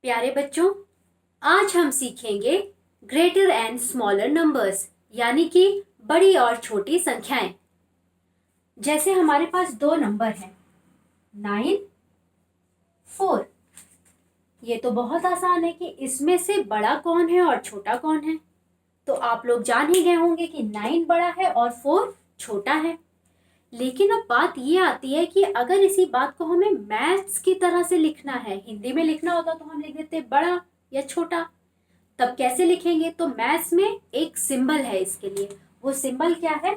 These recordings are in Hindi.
प्यारे बच्चों, आज हम सीखेंगे ग्रेटर एंड स्मॉलर नंबर्स, यानी कि बड़ी और छोटी संख्याएं। जैसे हमारे पास दो नंबर हैं 9, 4। ये तो बहुत आसान है कि इसमें से बड़ा कौन है और छोटा कौन है। तो आप लोग जान ही गए होंगे कि 9 बड़ा है और 4 छोटा है। लेकिन अब बात ये आती है कि अगर इसी बात को हमें मैथ्स की तरह से लिखना है, हिंदी में लिखना होता तो हम लिख देते बड़ा या छोटा। तब कैसे लिखेंगे? तो मैथ्स में एक सिंबल है इसके लिए। वो सिंबल क्या है?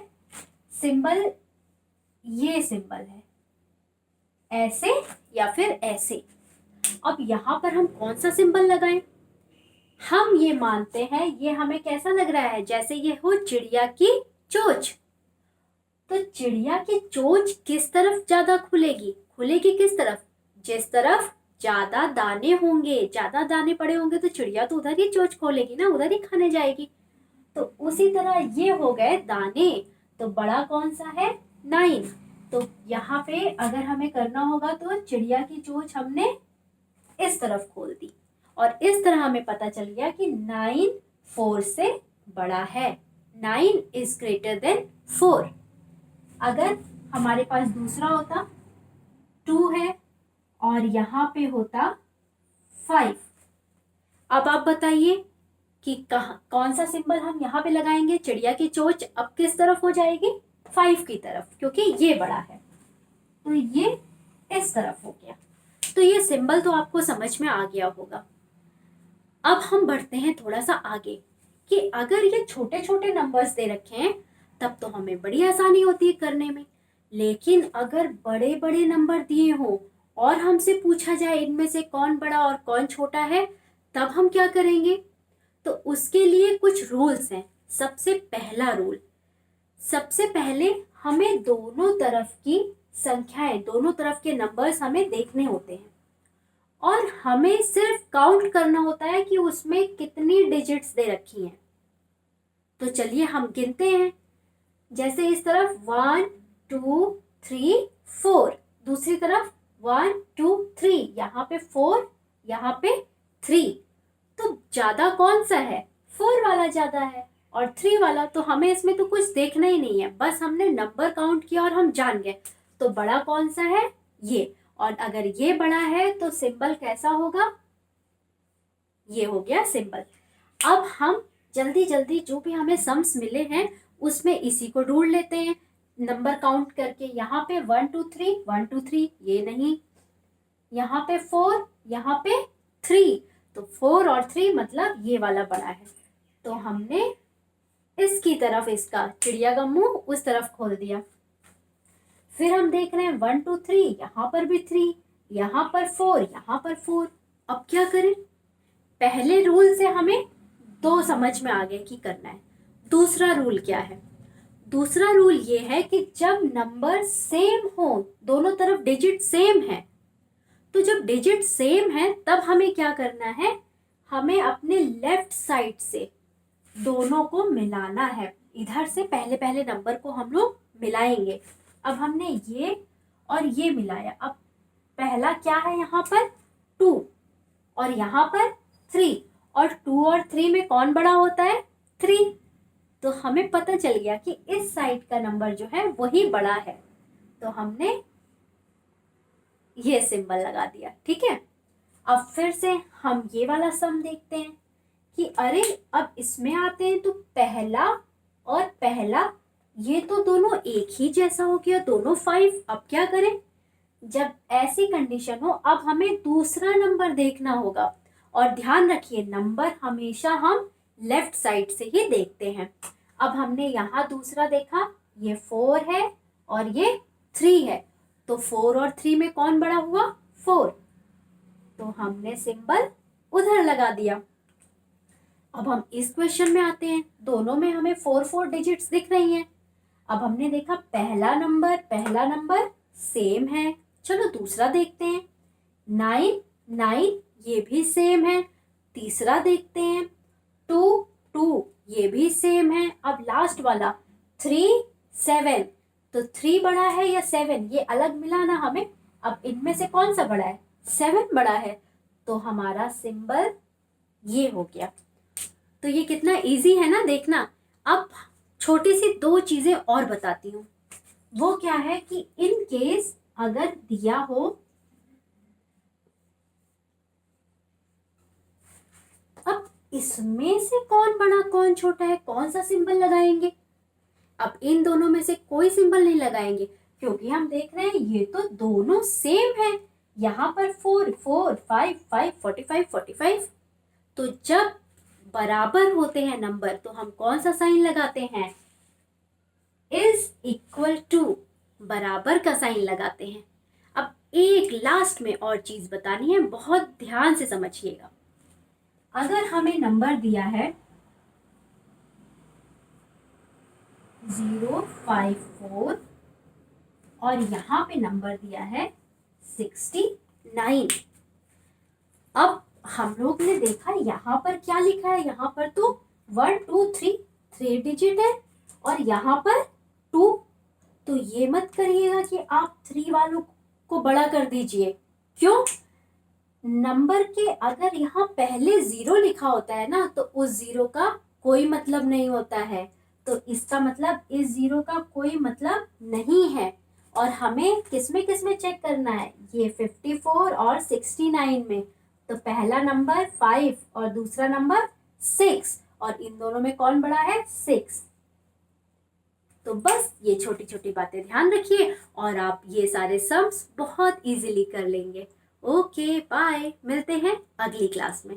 सिंबल ये सिंबल है, ऐसे या फिर ऐसे। अब यहाँ पर हम कौन सा सिंबल लगाएं? हम ये मानते हैं, ये हमें कैसा लग रहा है? जैसे ये हो चिड़िया की चोंच। तो चिड़िया की चोंच किस तरफ ज्यादा खुलेगी? खुलेगी किस तरफ? जिस तरफ ज्यादा दाने होंगे। ज्यादा दाने पड़े होंगे तो चिड़िया तो उधर ही चोंच खोलेगी ना, उधर ही खाने जाएगी। तो उसी तरह ये हो गए दाने। तो बड़ा कौन सा है? 9। तो यहाँ पे अगर हमें करना होगा तो चिड़िया की चोंच हमने इस तरफ खोल दी और इस तरह हमें पता चल गया कि 9 4 से बड़ा है। 9 इज ग्रेटर देन 4। अगर हमारे पास दूसरा होता 2 है और यहाँ पे होता 5। अब आप बताइए कि कौन सा सिंबल हम यहाँ पे लगाएंगे? चिड़िया की चोंच अब किस तरफ हो जाएगी? 5 की तरफ, क्योंकि ये बड़ा है। तो ये इस तरफ हो गया। तो ये सिंबल तो आपको समझ में आ गया होगा। अब हम बढ़ते हैं थोड़ा सा आगे कि अगर ये छोटे छोटे नंबर्स दे रखे हैं तब तो हमें बड़ी आसानी होती है करने में। लेकिन अगर बड़े बड़े नंबर दिए हों और हमसे पूछा जाए इनमें से कौन बड़ा और कौन छोटा है, तब हम क्या करेंगे? तो उसके लिए कुछ रूल्स हैं। सबसे पहला रूल, सबसे पहले हमें दोनों तरफ की संख्याएं, दोनों तरफ के नंबर्स हमें देखने होते हैं और हमें सिर्फ काउंट करना होता है कि उसमें कितनी डिजिट्स दे रखी हैं। तो चलिए हम गिनते हैं। जैसे इस तरफ 1 2 3 4, दूसरी तरफ 1 2 3, यहाँ पे 4, यहाँ पे 3। तो ज्यादा कौन सा है? 4 वाला ज्यादा है और 3 वाला। तो हमें इसमें तो कुछ देखना ही नहीं है, बस हमने नंबर काउंट किया और हम जान गए। तो बड़ा कौन सा है? ये। और अगर ये बड़ा है तो सिंबल कैसा होगा? ये हो गया सिंबल। अब हम जल्दी जल्दी जो भी हमें सम्स मिले हैं उसमें इसी को ढूंढ लेते हैं नंबर काउंट करके। यहाँ पे 1 2 3 1 2 3, ये नहीं। यहाँ पे 4, यहाँ पे 3। तो 4 और 3 मतलब ये वाला बड़ा है। तो हमने इसकी तरफ, इसका चिड़िया का मुंह उस तरफ खोल दिया। फिर हम देख रहे हैं 1 2 3, यहाँ पर भी 3, यहाँ पर 4, यहाँ पर 4। अब क्या करें? पहले रूल से हमें दो समझ में आ गए कि करना है। दूसरा रूल क्या है? दूसरा रूल ये है कि जब नंबर सेम हो, दोनों तरफ डिजिट सेम है, तो जब डिजिट सेम है तब हमें क्या करना है? हमें अपने लेफ्ट साइड से दोनों को मिलाना है। इधर से पहले पहले नंबर को हम लोग मिलाएंगे। अब हमने ये और ये मिलाया। अब पहला क्या है? यहाँ पर 2 और यहाँ पर 3, और 2 और 3 में कौन बड़ा होता है? 3। तो हमें पता चल गया कि इस साइड का नंबर जो है वही बड़ा है। तो हमने ये सिंबल लगा दिया। ठीक है। अब फिर से हम ये वाला सम देखते हैं कि अरे अब इसमें आते हैं तो पहला और पहला, ये तो दोनों एक ही जैसा हो गया, दोनों 5। अब क्या करें? जब ऐसी कंडीशन हो अब हमें दूसरा नंबर देखना होगा। और ध्यान रखिए नंबर हमेशा हम लेफ्ट साइड से ही देखते हैं। अब हमने यहाँ दूसरा देखा, ये 4 है और ये 3 है। तो 4 और 3 में कौन बड़ा हुआ? 4। तो हमने सिंबल उधर लगा दिया। अब हम इस क्वेश्चन में आते हैं। दोनों में हमें 4 4 डिजिट्स दिख रही हैं। अब हमने देखा पहला नंबर सेम है। चलो दूसरा देखते हैं। 9 9, ये भी सेम है। तीसरा देखते हैं 2 2, ये भी सेम है। अब लास्ट वाला 3 7। तो 3 बड़ा है या 7, ये अलग मिलाना हमें। अब इनमें से कौन सा बड़ा है? 7 बड़ा है। तो हमारा सिंबल ये हो गया। तो ये कितना इजी है ना देखना। अब छोटी सी दो चीजें और बताती हूँ। वो क्या है कि इन केस अगर दिया हो, अब इसमें से कौन बड़ा कौन छोटा है, कौन सा सिंबल लगाएंगे। अब इन दोनों में से कोई सिंबल नहीं लगाएंगे, क्योंकि हम देख रहे हैं ये तो दोनों सेम है। यहाँ पर 4 4 5 5 45 45। तो जब बराबर होते हैं नंबर तो हम कौन सा साइन लगाते हैं, इज इक्वल टू, बराबर का साइन लगाते हैं। अब एक लास्ट में और चीज बतानी है, बहुत ध्यान से समझिएगा। अगर हमें नंबर दिया है 054 और यहाँ पे नंबर दिया है 69। अब हम लोग ने देखा यहाँ पर क्या लिखा है, यहाँ पर तो 1 2 3 डिजिट है और यहाँ पर 2। तो ये मत करिएगा कि आप 3 वालों को बड़ा कर दीजिए। क्यों? नंबर के अगर यहाँ पहले 0 लिखा होता है ना, तो उस 0 का कोई मतलब नहीं होता है। तो इसका मतलब इस 0 का कोई मतलब नहीं है। और हमें किसमें चेक करना है, ये 54 और 69 में। तो पहला नंबर 5 और दूसरा नंबर 6, और इन दोनों में कौन बड़ा है, 6। तो बस ये छोटी छोटी बातें ध्यान रखिए और आप ये सारे सम्स बहुत इजीली कर लेंगे। ओके बाय, मिलते हैं अगली क्लास में।